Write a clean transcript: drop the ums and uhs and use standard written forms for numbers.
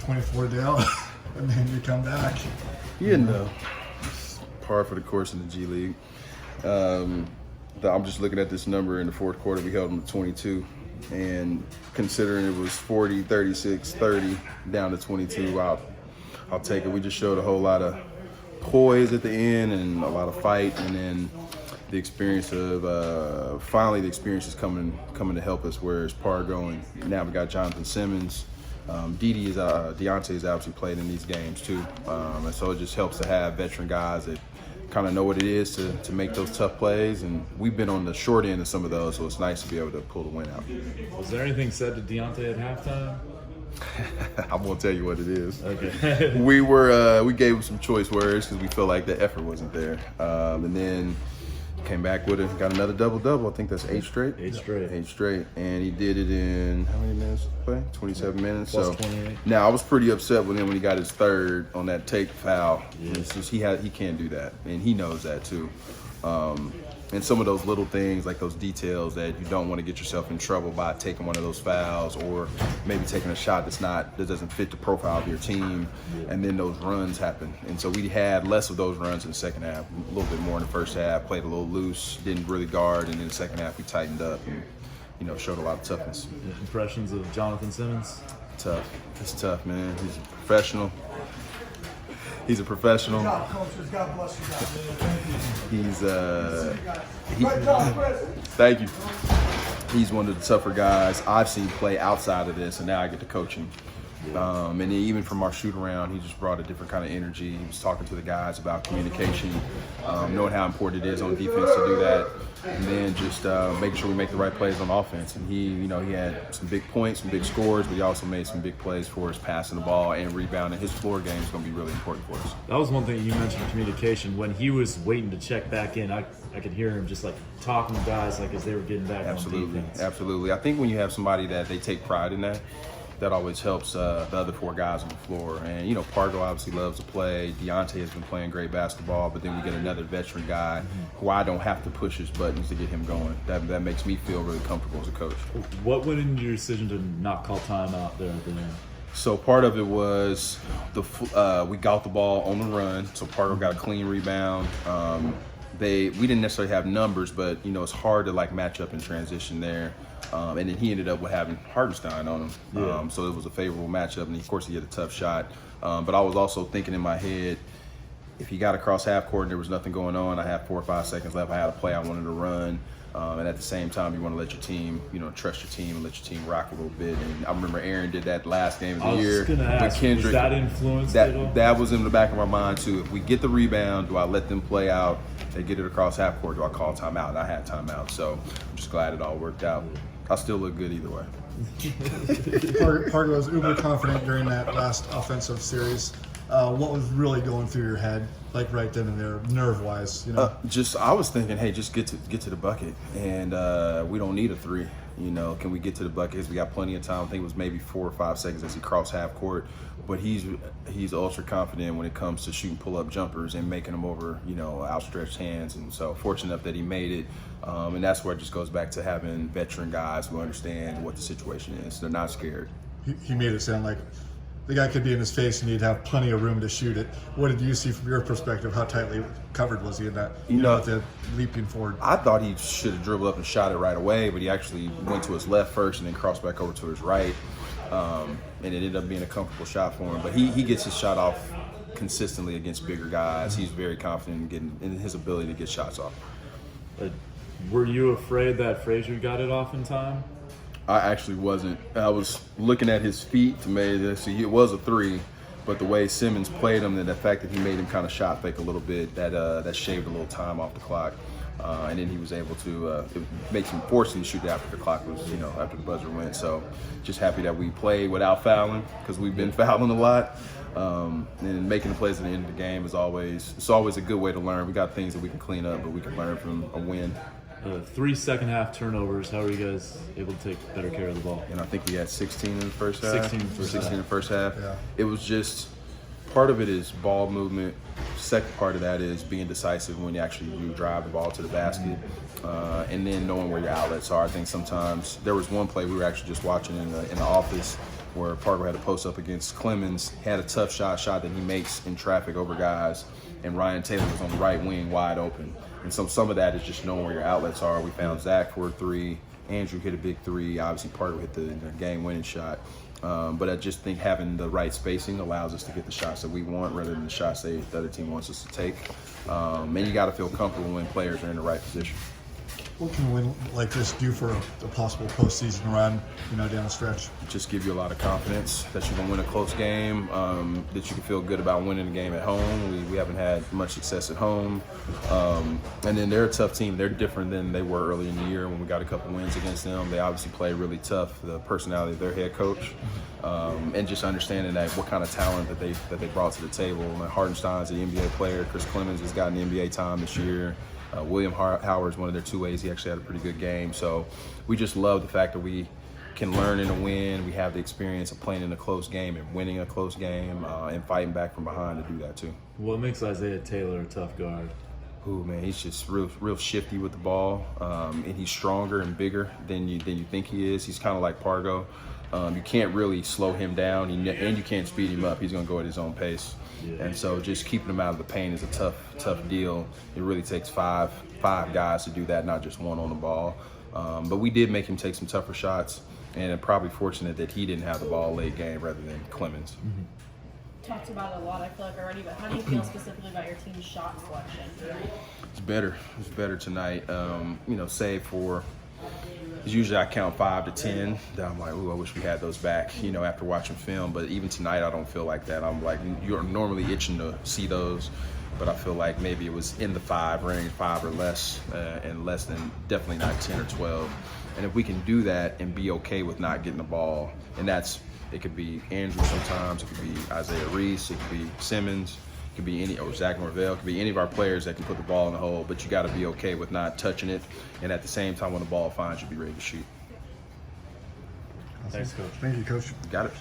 24 down, and then you come back. Yeah, no. It's par for the course in the G League. I'm just looking at this number in the fourth quarter. We held them to 22. And considering it was 40, 36, 30 down to 22, I'll take it. We just showed a whole lot of poise at the end and a lot of fight. And then the experience of finally the experience is coming to help us. Whereas Pargo and now we got Jonathan Simmons. Deontay is obviously played in these games too, and so it just helps to have veteran guys that kind of know what it is to make those tough plays. And we've been on the short end of some of those, so it's nice to be able to pull the win out. Was there anything said to Deontay at halftime? I won't tell you what it is. Okay. we gave him some choice words because we felt like the effort wasn't there, and then came back with it, got another double-double. I think that's 8 straight. 8 straight. 8 straight. And he did it in how many minutes to play? 27 minutes. Plus so 28. Now, I was pretty upset with him when he got his third on that take foul. Yeah. It's just, he can't do that, and he knows that too. And some of those little things, like those details that you don't want to get yourself in trouble by taking one of those fouls, or maybe taking a shot that doesn't fit the profile of your team, and then those runs happen. And so we had less of those runs in the second half, a little bit more in the first half, played a little loose, didn't really guard, and in the second half we tightened up and showed a lot of toughness. Impressions of Jonathan Simmons? Tough. It's tough, man. He's a professional. He's a professional. Good job, coaches. God bless you guys. Thank you. He's one of the tougher guys I've seen play outside of this, and now I get to coach him. And then even from our shoot around, he just brought a different kind of energy. He was talking to the guys about communication, knowing how important it is on defense to do that, and then just making sure we make the right plays on offense. And he had some big points, some big scores, but he also made some big plays for us, passing the ball and rebounding. His floor game is going to be really important for us. That was one thing you mentioned, communication. When he was waiting to check back in, I could hear him just like talking to guys like as they were getting back on defense. Absolutely. I think when you have somebody that they take pride in that always helps the other 4 guys on the floor. And, Pargo obviously loves to play. Deontay has been playing great basketball, but then we get another veteran guy who I don't have to push his buttons to get him going. That makes me feel really comfortable as a coach. What went into your decision to not call timeout there at the end? So part of it was we got the ball on the run, so Pargo got a clean rebound. We didn't necessarily have numbers, but, it's hard to, match up in transition there. And then he ended up with having Hartenstein on him. Yeah. So it was a favorable matchup, and of course he had a tough shot. But I was also thinking in my head, if he got across half court and there was nothing going on, I had 4 or 5 seconds left, I had a play I wanted to run. And at the same time, you want to let your team, trust your team and let your team rock a little bit. And I remember Aaron did that last game of the year with Kendrick. Was that influenced at all? That was in the back of my mind too. If we get the rebound, do I let them play out? They get it across half court, do I call timeout? And I had timeout, so I'm just glad it all worked out. I still look good either way. Pargo was uber confident during that last offensive series. What was really going through your head, right then and there, nerve-wise? I was thinking, hey, just get to the bucket, and we don't need a 3. Can we get to the bucket? Because we got plenty of time. I think it was maybe 4 or 5 seconds as he crossed half court. But he's ultra confident when it comes to shooting pull-up jumpers and making them over, outstretched hands. And so fortunate enough that he made it. And that's where it just goes back to having veteran guys who understand what the situation is. They're not scared. He made it sound like the guy could be in his face and he'd have plenty of room to shoot it. What did you see from your perspective? How tightly covered was he in that? The leaping forward. I thought he should have dribbled up and shot it right away, but he actually went to his left first and then crossed back over to his right. And it ended up being a comfortable shot for him. But he gets his shot off consistently against bigger guys. He's very confident in his ability to get shots off. Were you afraid that Frazier got it off in time? I actually wasn't. I was looking at his feet to maybe see it was a 3, but the way Simmons played him and the fact that he made him kind of shot fake a little bit, that shaved a little time off the clock. And then he was able to make him force him to shoot after the clock was, after the buzzer went. So just happy that we played without fouling because we've been fouling a lot. And making the plays at the end of the game is always a good way to learn. We got things that we can clean up, but we can learn from a win. 3 second half turnovers. How are you guys able to take better care of the ball? And I think we had 16 in the first half. 16 in the first half. Yeah. It was just part of it is ball movement. Second part of that is being decisive when you actually drive the ball to the basket, and then knowing where your outlets are. I think sometimes there was one play we were actually just watching in the office. where Pargo had a post up against Clemens, had a tough shot that he makes in traffic over guys, and Ryan Taylor was on the right wing wide open. And so some of that is just knowing where your outlets are. We found Zach for a 3, Andrew hit a big 3, obviously Pargo hit the game-winning shot. But I just think having the right spacing allows us to get the shots that we want rather than the shots the other team wants us to take. And you got to feel comfortable when players are in the right position. What can a win like this do for a possible postseason run, down the stretch? Just give you a lot of confidence that you're going to win a close game, that you can feel good about winning the game at home. We haven't had much success at home. And then they're a tough team. They're different than they were early in the year when we got a couple wins against them. They obviously play really tough, the personality of their head coach, and just understanding that what kind of talent that they brought to the table. Hartenstein's an NBA player. Chris Clemens has gotten NBA time this year. William Howard's one of their 2-ways. He actually had a pretty good game. So we just love the fact that we can learn in a win. We have the experience of playing in a close game and winning a close game and fighting back from behind to do that too. What makes Isaiah Taylor a tough guard? Ooh, man, he's just real shifty with the ball, and he's stronger and bigger than you think he is. He's kind of like Pargo. You can't really slow him down, and you can't speed him up. He's going to go at his own pace. Yeah. And so just keeping him out of the paint is a tough deal. It really takes five guys to do that, not just one on the ball. But we did make him take some tougher shots, and I'm probably fortunate that he didn't have the ball late game rather than Clemens. Mm-hmm. Talked about it a lot, I feel like, already, but how do you feel specifically about your team's shot selection? It's better tonight. Save for, usually I count 5 to 10. Then I'm like, ooh, I wish we had those back, after watching film. But even tonight, I don't feel like that. I'm like, you're normally itching to see those, but I feel like maybe it was in the 5 range, 5 or less, and less than, definitely not 10 or 12. And if we can do that and be okay with not getting the ball, and it could be Andrew sometimes, it could be Isaiah Reese, it could be Simmons, it could be Zach Norvell, it could be any of our players that can put the ball in the hole, but you got to be okay with not touching it, and at the same time when the ball finds you, be ready to shoot. Thanks, Coach. Thank you, Coach. Got it.